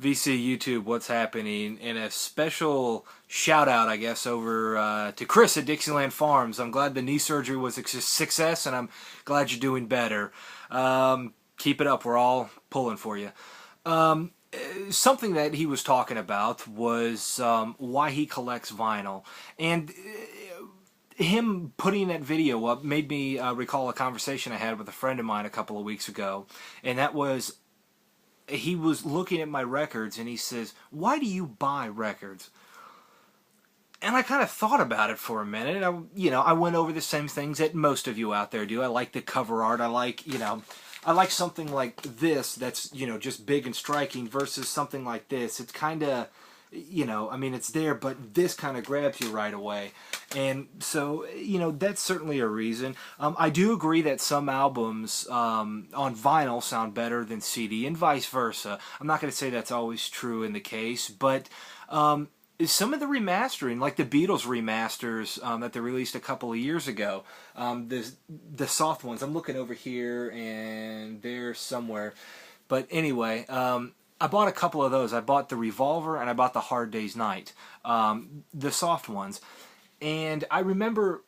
VC YouTube, what's happening? And a special shout out, I guess, over to Chris at Dixieland Farms. I'm glad the knee surgery was a success, and I'm glad you're doing better. Keep it up. We're all pulling for you. Something that he was talking about was why he collects vinyl. And him putting that video up made me recall a conversation I had with a friend of mine a couple of weeks ago. And that was, he was looking at my records and he says, "Why do you buy records?" And I kind of thought about it for a minute. I went over the same things that most of you out there do. I like the cover art. I like something like this that's, just big and striking versus something like this. It's kind of, it's there, but this kind of grabs you right away. And so, that's certainly a reason. I do agree that some albums on vinyl sound better than CD and vice versa. I'm not going to say that's always true in the case, but some of the remastering, like the Beatles remasters that they released a couple of years ago, the soft ones, I'm looking over here and they're somewhere. But anyway, I bought a couple of those. I bought the Revolver and I bought the Hard Day's Night, the soft ones. And I remember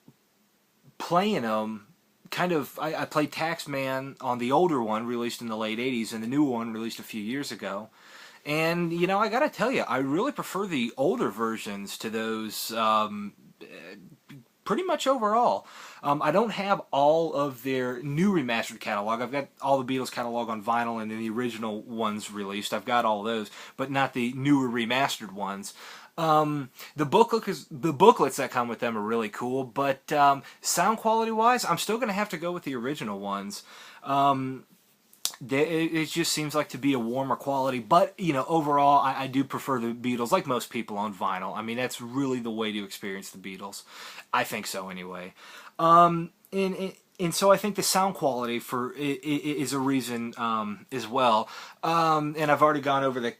playing them I played Taxman on the older one released in the late 80s and the new one released a few years ago. And, I gotta tell you, I really prefer the older versions to those pretty much overall. I don't have all of their new remastered catalog. I've got all the Beatles catalog on vinyl and the original ones released. I've got all those, but not the newer remastered ones. The booklets that come with them are really cool, but sound quality wise, I'm still going to have to go with the original ones. It just seems like to be a warmer quality, but overall I do prefer the Beatles, like most people, on vinyl. I mean, that's really the way to experience the Beatles. I think so anyway. And so I think the sound quality is a reason as well. And I've already gone over the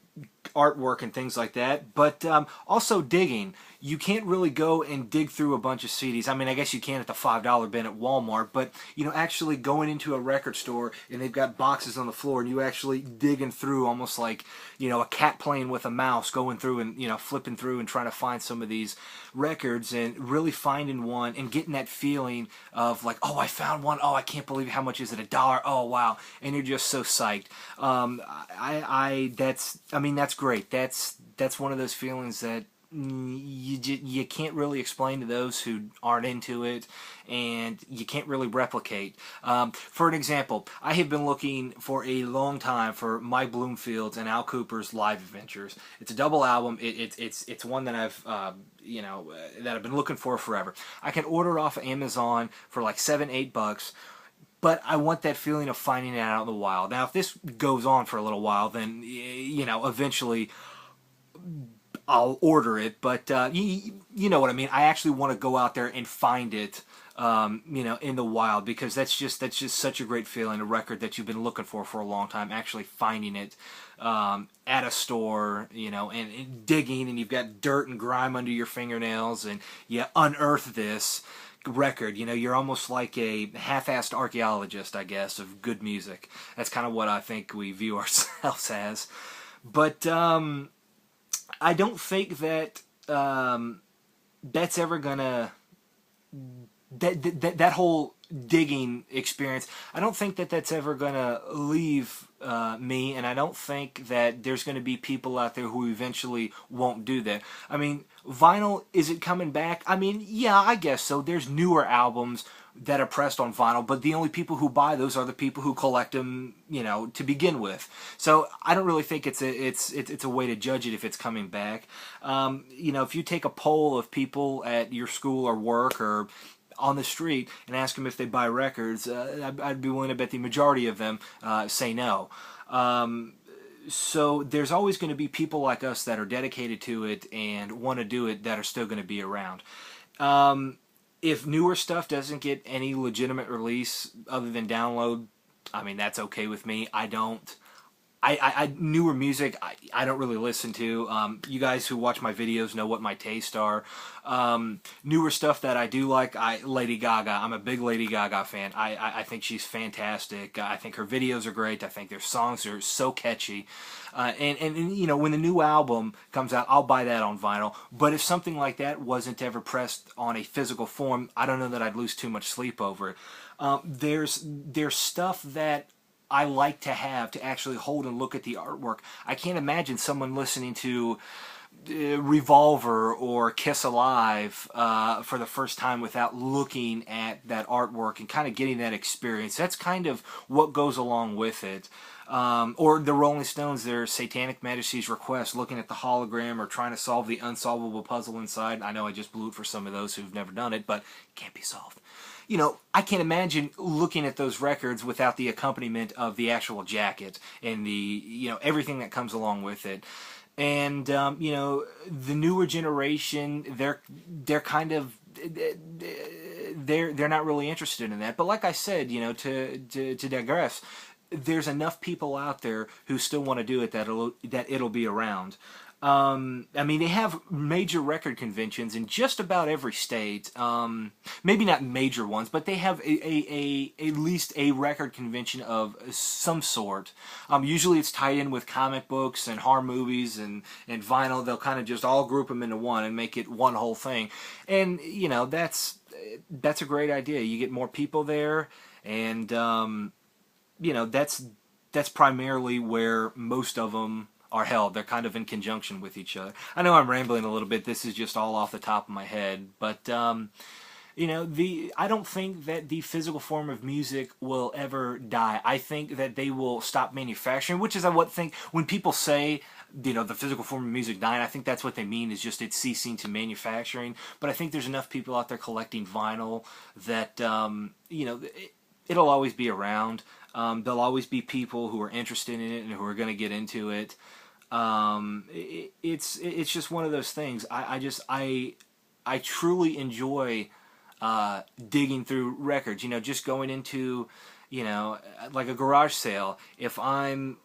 artwork and things like that, but also digging. You can't really go and dig through a bunch of CDs. I mean, I guess you can at the $5 bin at Walmart, but actually going into a record store and they've got boxes on the floor and you actually digging through almost like a cat playing with a mouse, going through and flipping through and trying to find some of these records and really finding one and getting that feeling of like, oh, I found one. Oh, I can't believe how much is it? $1? Oh, wow! And you're just so psyched. That's great. That's one of those feelings that you can't really explain to those who aren't into it, and you can't really replicate. For an example, I have been looking for a long time for Mike Bloomfield's and Al Cooper's Live Adventures. It's a double album. It's one that I've been looking for forever. I can order off of Amazon for like $7-8. But I want that feeling of finding it out in the wild. Now, if this goes on for a little while, then, eventually I'll order it. But you know what I mean. I actually want to go out there and find it, in the wild, because that's just such a great feeling. A record that you've been looking for a long time, actually finding it at a store, and digging, and you've got dirt and grime under your fingernails, and you unearth this record. You're almost like a half-assed archaeologist, I guess, of good music. That's kind of what I think we view ourselves as. But I don't think that that's ever gonna that whole digging experience. I don't think that that's ever gonna leave me, and I don't think that there's going to be people out there who eventually won't do that. I mean, vinyl, is it coming back? I mean, yeah, I guess so. There's newer albums that are pressed on vinyl, but the only people who buy those are the people who collect them, to begin with. So I don't really think it's a way to judge it if it's coming back. If you take a poll of people at your school or work or on the street and ask them if they buy records, I'd be willing to bet the majority of them say no. So there's always going to be people like us that are dedicated to it and want to do it that are still going to be around. If newer stuff doesn't get any legitimate release other than download, I mean, that's okay with me. I don't newer music I don't really listen to. You guys who watch my videos know what my tastes are. Newer stuff that I do like, Lady Gaga. I'm a big Lady Gaga fan. I think she's fantastic. I think her videos are great. I think their songs are so catchy. And you know, when the new album comes out, I'll buy that on vinyl. But if something like that wasn't ever pressed on a physical form, I don't know that I'd lose too much sleep over it. There's stuff that I like to have to actually hold and look at the artwork. I can't imagine someone listening to Revolver or Kiss Alive for the first time without looking at that artwork and kind of getting that experience. That's kind of what goes along with it. Or the Rolling Stones, their Satanic Majesty's Request, looking at the hologram or trying to solve the unsolvable puzzle inside. I know I just blew it for some of those who've never done it, but it can't be solved. You know, I can't imagine looking at those records without the accompaniment of the actual jacket and the, you know, everything that comes along with it. And you know, the newer generation, they're kind of they're not really interested in that. But like I said, you know, to digress, there's enough people out there who still want to do it that it'll be around. I mean, they have major record conventions in just about every state. Maybe not major ones, but they have at least a record convention of some sort. Usually it's tied in with comic books and horror movies and vinyl. They'll kind of just all group them into one and make it one whole thing. And, you know, that's a great idea. You get more people there, and, you know, that's primarily where most of them are held. They're kind of in conjunction with each other. I know I'm rambling a little bit. This is just all off the top of my head, but you know, I don't think that the physical form of music will ever die. I think that they will stop manufacturing, which is what think when people say, you know, the physical form of music dying, I think that's what they mean, is just it's ceasing to manufacturing. But I think there's enough people out there collecting vinyl that you know, it'll always be around. There'll always be people who are interested in it and who are going to get into it. It's just one of those things. I truly enjoy digging through records. You know, just going into, you know, like a garage sale. If I'm,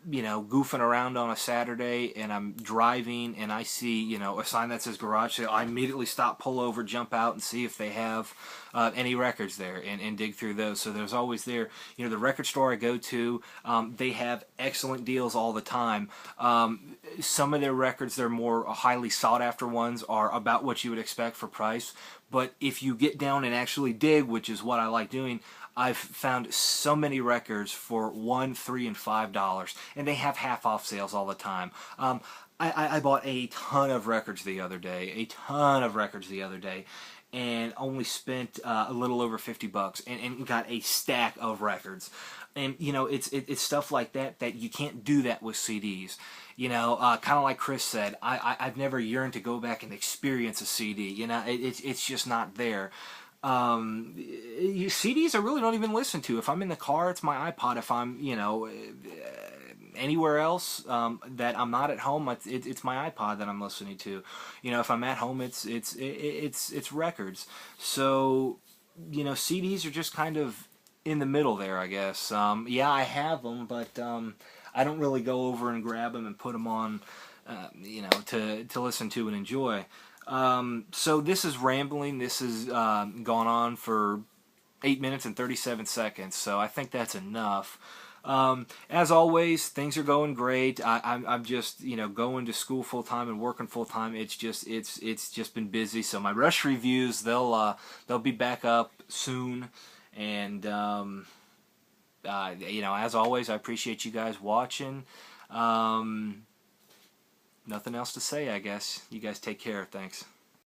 you know, goofing around on a Saturday and I'm driving and I see, you know, a sign that says garage sale, I immediately stop, pull over, jump out and see if they have any records there and dig through those. So there's always there. You know, the record store I go to, they have excellent deals all the time. Some of their records, their more highly sought after ones, are about what you would expect for price. But if you get down and actually dig, which is what I like doing, I've found so many records for $1, $3, and $5, and they have half-off sales all the time. I bought a ton of records the other day, and only spent a little over $50 and got a stack of records. And you know, it's stuff like that you can't do that with CDs. You know, kind of like Chris said, I've never yearned to go back and experience a CD. You know, it's just not there. CDs I really don't even listen to. If I'm in the car, it's my iPod. If I'm, you know, anywhere else that I'm not at home, it's my iPod that I'm listening to. You know, if I'm at home, it's records. So, you know, CDs are just kind of in the middle there, I guess. Yeah, I have them, but I don't really go over and grab them and put them on, you know, to listen to and enjoy. So this is rambling. This has gone on for 8 minutes and 37 seconds, so I think that's enough. As always, things are going great. I'm just, you know, going to school full time and working full time. It's just been busy. So my Rush reviews, they'll be back up soon, and you know, as always, I appreciate you guys watching. Nothing else to say, I guess. You guys take care. Thanks.